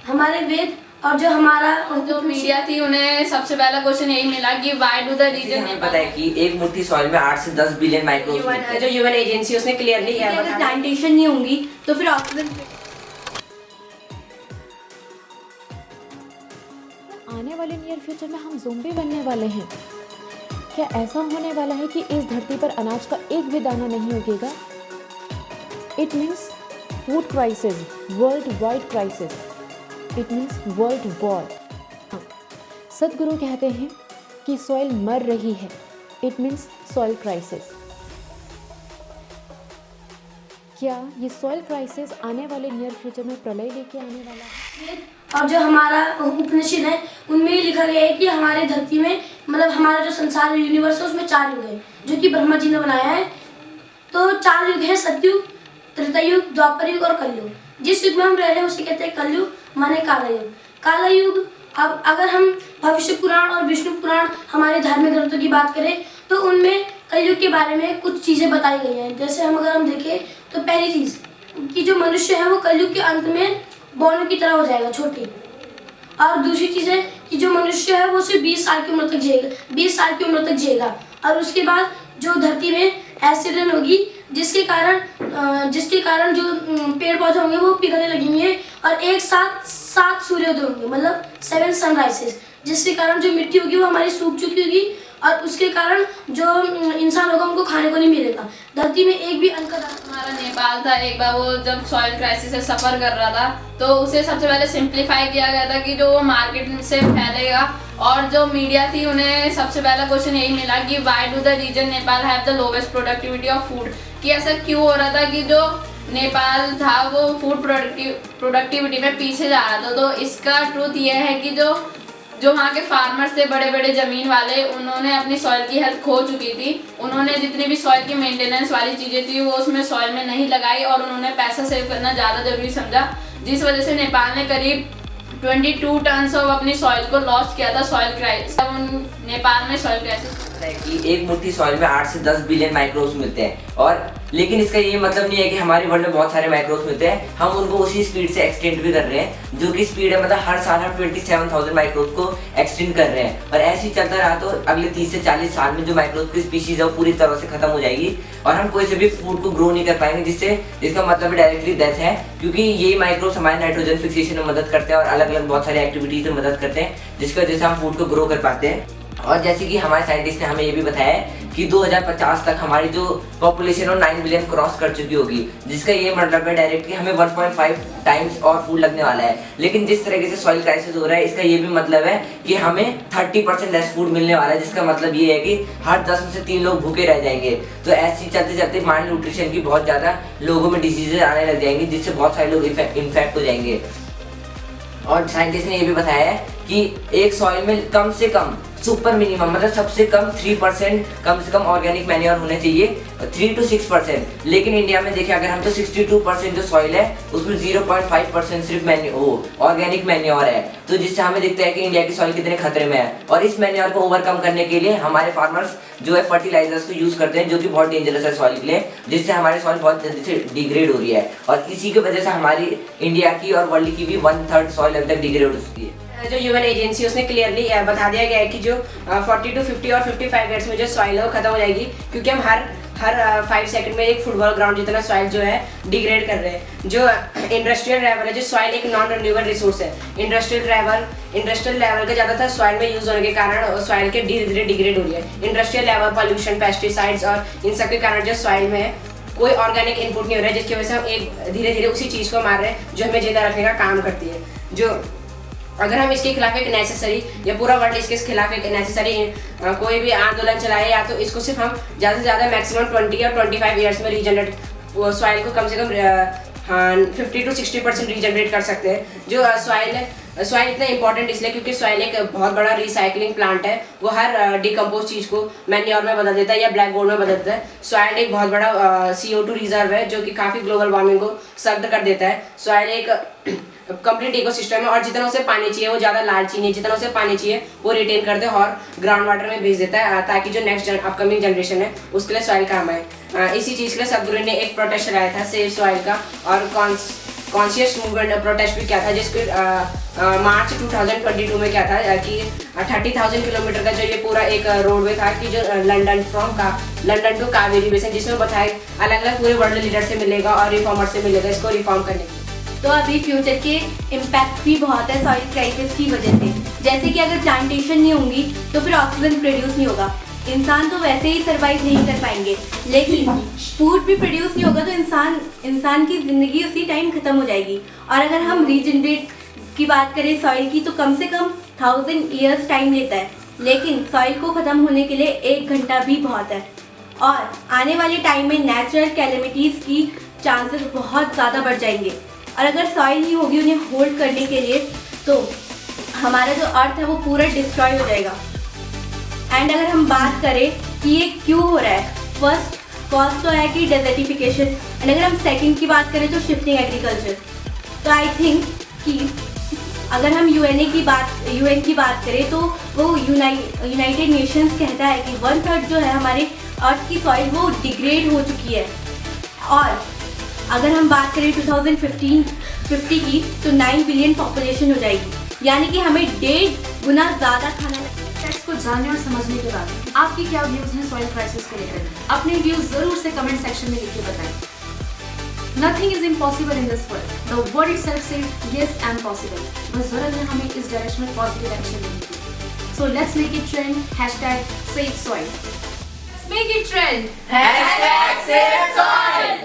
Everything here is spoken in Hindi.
हमारे वेद और जो हमारा जो मीडिया थी उन्हें सबसे पहला क्वेश्चन यही मिला कि व्हाई डू द रीजन हमें पता है कि एक मुट्ठी सॉइल में 8 से 10 बिलियन माइक्रोब्स होते हैं। जो यूएन एजेंसी उसने क्लियरली अगर प्लांटेशन नहीं होंगी तो फिर ऑक्सीजन आने वाले नियर फ्यूचर में हम ज़ोंबी बनने वाले हैं। क्या ऐसा होने वाला है कि इस धरती पर अनाज का एक भी दाना नहीं उगेगा? It means food crisis, worldwide crisis, it means world war. हाँ, सदगुरु कहते हैं कि सॉइल मर रही है, इट मीन्स सॉइल क्राइसिस। क्या ये सॉइल क्राइसिस आने वाले नियर फ्यूचर में प्रलय लेके आने वाला है? और जो हमारा उपनिषद है उनमें ही लिखा गया है कि हमारे धरती में मतलब हमारा जो संसार यूनिवर्स है उसमें 4 युग है जो कि ब्रह्मा जी ने बनाया है। तो 4 युग है, सतयुग, त्रेतायुग, द्वापर युग और कलयुग। जिस युग में हम रह रहे हैं उसे कहते हैं कलयुग, माने काला युग। काला युग, अब अगर हम भविष्य पुराण और विष्णु पुराण हमारे धार्मिक ग्रंथों की बात करें तो उनमें कलयुग के बारे में कुछ चीज़ें बताई गई हैं। जैसे अगर हम देखें तो पहली चीज़ कि जो मनुष्य है वो कलयुग के अंत में बौनों की तरह हो जाएगा, छोटी। और दूसरी चीज़ है कि जो मनुष्य है वो सिर्फ 20 साल की उम्र तक जिएगा, 20 साल की उम्र तक जिएगा। और उसके बाद जो धरती में एसिड रेन होगी जिसके कारण जो पेड़ पौधे होंगे वो पिघलने लगेंगे और एक साथ 7 सूर्योदय होंगे, मतलब 7 सनराइजेस, जिसके कारण जो मिट्टी होगी वो हमारी सूख चुकी होगी और उसके कारण जो इंसान होगा उनको खाने को नहीं मिलेगा। धरती में एक भी अन्न का हमारा नेपाल था, एक बार वो जब सॉइल क्राइसिस से सफ़र कर रहा था तो उसे सबसे पहले सिंप्लीफाई किया गया था कि जो वो मार्केट से फैलेगा। और जो मीडिया थी उन्हें सबसे पहला क्वेश्चन यही मिला कि why do the region Nepal have the lowest productivity of food, कि ऐसा क्यों हो रहा था कि जो नेपाल था वो फूड प्रोडक्टिविटी में पीछे जा रहा था। तो इसका ट्रूथ ये है कि जो वहाँ के फार्मर्स थे, बड़े बड़े ज़मीन वाले, उन्होंने अपनी सॉइल की हेल्थ खो चुकी थी। उन्होंने जितनी भी सॉइल की मेंटेनेंस वाली चीज़ें थी वो उसमें सॉइल में नहीं लगाई और उन्होंने पैसा सेव करना ज़्यादा ज़रूरी समझा, जिस वजह से नेपाल ने करीब 22 टन ऑफ अपनी सॉइल को लॉस किया था। सॉइल क्राइसिस, नेपाल में सॉइल क्राइसिस है कि एक मुट्ठी सॉइल में 8 से 10 बिलियन माइक्रोब्स मिलते हैं। और लेकिन इसका ये मतलब नहीं है कि हमारे वर्ल्ड में बहुत सारे माइक्रोब्स मिलते हैं, हम उनको उसी स्पीड से एक्सटेंड भी कर रहे हैं, जो कि स्पीड है मतलब हर साल हम 27,000 माइक्रोब्स को एक्सटेंड कर रहे हैं। और ऐसे ही चलता रहा तो अगले 30 से 40 साल में जो माइक्रोब्स की स्पीशीज है वो पूरी तरह से खत्म हो जाएगी और हम कोई से भी फूड को ग्रो नहीं कर पाएंगे, जिसका मतलब डायरेक्टली डेथ है, क्योंकि ये माइक्रोब्स हमारे नाइट्रोजन फिक्सेशन में मदद करते हैं और अलग अलग बहुत सारी एक्टिविटीज में मदद करते हैं, जिसकी वजह से हम फूड को ग्रो कर पाते हैं। और जैसे कि हमारे साइंटिस्ट ने हमें ये भी बताया है कि 2050 तक हमारी जो पॉपुलेशन है 9 बिलियन क्रॉस कर चुकी होगी, जिसका ये मतलब है डायरेक्टली हमें 1.5 टाइम्स और फूड लगने वाला है। लेकिन जिस तरीके से सॉइल क्राइसिस हो रहा है इसका ये भी मतलब है कि हमें 30% लेस फूड मिलने वाला है, जिसका मतलब ये है कि हर 10 में से 3 लोग भूखे रह जाएंगे। तो ऐसे चलते चलते माल न्यूट्रिशन की बहुत ज़्यादा लोगों में डिजीजेज आने लग जाएंगी, जिससे बहुत सारे लोग इन्फेक्ट हो जाएंगे। और साइंटिस्ट ने ये भी बताया है कि एक सॉइल में कम से कम सुपर मिनिमम मतलब सबसे कम 3% कम से कम ऑर्गेनिक मैन्योर होने चाहिए, 3 to 6%। लेकिन इंडिया में देखिए अगर हम तो 62% जो सॉइल है उसमें 0.5% सिर्फ ऑर्गेनिक मैन्योर है। तो जिससे हमें दिखता है कि इंडिया की सॉइल कितने खतरे में है। और इस मैन्योर को ओवरकम करने के लिए हमारे फार्मर्स जो है फर्टिलाइजर्स को यूज करते हैं, जो कि बहुत डेंजरस है सॉइल के लिए, जिससे हमारी सॉइल बहुत जल्दी से डिग्रेड हो रही है। और इसी की वजह से हमारी इंडिया की और वर्ल्ड की भी 1/3 सॉइल अभी तक डिग्रेड हो चुकी है। जो यूएन एजेंसी उसने क्लियरली बता दिया गया है कि जो 40 to 50 और 55 ईयर्स में जो सॉइल है वो खत्म हो जाएगी, क्योंकि हम हर 5 सेकंड में एक फुटबॉल ग्राउंड जितना सॉइल जो है डिग्रेड कर रहे हैं। जो इंडस्ट्रियल लेवल है, जो सॉइल एक नॉन रिन्यूएबल रिसोर्स है, इंडस्ट्रियल लेवल का ज़्यादातर सॉइल में यूज होने के कारण सॉइल के धीरे धीरे डिग्रेड हो रही है। इंडस्ट्रियल लेवल पॉल्यूशन, पेस्टिसाइड्स और इन सब के कारण जो सॉइल में है कोई ऑर्गेनिक इनपुट नहीं हो रहा है, जिसकी वजह से हम एक धीरे धीरे उसी चीज़ को मार रहे हैं जो हमें जिंदा रखने का काम करती है। जो अगर हम इसके खिलाफ एक नेसेसरी या पूरा वर्ल्ड इसके खिलाफ एक नेसेसरी कोई भी आंदोलन चलाए, या तो इसको सिर्फ हम ज़्यादा से ज़्यादा मैक्सिमम 20 या 25 ईयर्स में रीजनरेट सॉइल को कम से कम 50 to 60% रीजनरेट कर सकते हैं। जो सॉइल इतना इंपॉर्टेंट इसलिए क्योंकि सॉइल एक बहुत बड़ा रिसाइकलिंग प्लांट है, वो हर डिकम्पोज चीज़ को मैन्योर में बदल देता है या ब्लैक गोल्ड में बदल देता है। सॉइल एक बहुत बड़ा CO2 रिजर्व है जो कि काफ़ी ग्लोबल वार्मिंग को सख्त कर देता है। सॉइल एक कंप्लीट इकोसिस्टम है और जितना उसे पानी चाहिए वो ज़्यादा लालची नहीं, जितना उसे पानी चाहिए वो रिटेन करते हैं और ग्राउंड वाटर में भेज देता है, ताकि जो नेक्स्ट अपकमिंग जनरेशन है उसके लिए सॉइल काम आए। इसी चीज़ के लिए सदगुरु ने एक प्रोटेस्ट चलाया था सेव सॉइल का, और कॉन्शियस मूवमेंट प्रोटेस्ट भी किया था, जिसके मार्च 2022 में क्या था कि 30,000 किलोमीटर का जो ये पूरा एक रोडवे था कि जो लंदन टू कावेरी बेसिन, जिसमें बताया अलग अलग पूरे वर्ल्ड लीडर से मिलेगा और रिफॉर्मर से मिलेगा इसको रिफॉर्म करने की। तो अभी फ्यूचर के इम्पैक्ट भी बहुत है सॉइल क्राइसिस की वजह से। जैसे कि अगर प्लांटेशन नहीं होंगी तो फिर ऑक्सीजन प्रोड्यूस नहीं होगा, इंसान तो वैसे ही सरवाइव नहीं कर पाएंगे, लेकिन फूड भी प्रोड्यूस नहीं होगा तो इंसान की ज़िंदगी उसी टाइम ख़त्म हो जाएगी। और अगर हम रीजनरेट की बात करें सॉइल की तो कम से कम 1000 ईयर्स टाइम लेता है, लेकिन सॉइल को ख़त्म होने के लिए 1 घंटा भी बहुत है। और आने वाले टाइम में नेचुरल कैलेमिटीज़ की चांसेस बहुत ज़्यादा बढ़ जाएंगे, और अगर सॉइल नहीं होगी उन्हें होल्ड करने के लिए तो हमारा जो अर्थ है वो पूरा डिस्ट्रॉय हो जाएगा। एंड अगर हम बात करें कि ये क्यों हो रहा है, फर्स्ट कॉज तो है कि डेजर्टिफिकेशन, एंड अगर हम सेकंड की बात करें तो शिफ्टिंग एग्रीकल्चर। तो आई थिंक कि अगर हम यूएन की बात करें तो वो यूनाइटेड नेशंस कहता है कि 1/3 जो है हमारे अर्थ की सॉइल वो डिग्रेड हो चुकी है। और अगर हम बात करें 2050 की तो 9 बिलियन पॉपुलेशन हो जाएगी, यानी कि हमें 1.5 गुना ज़्यादा खाना लगेगा। फैक्ट्स को जानने और समझने के बाद आपकी क्या व्यूज़ हैं सॉइल क्राइसिस को लेकर? अपने व्यूज़ ज़रूर से कमेंट सेक्शन में लिख के बताएं। Nothing is impossible in this world. The word itself says yes and possible. बस ज़रूरत है हमें इस डायरेक्शन में पॉजिटिव एक्शन लेने की। So let's make it trend. #SaveSoil. Make it trend. #SaveSoil.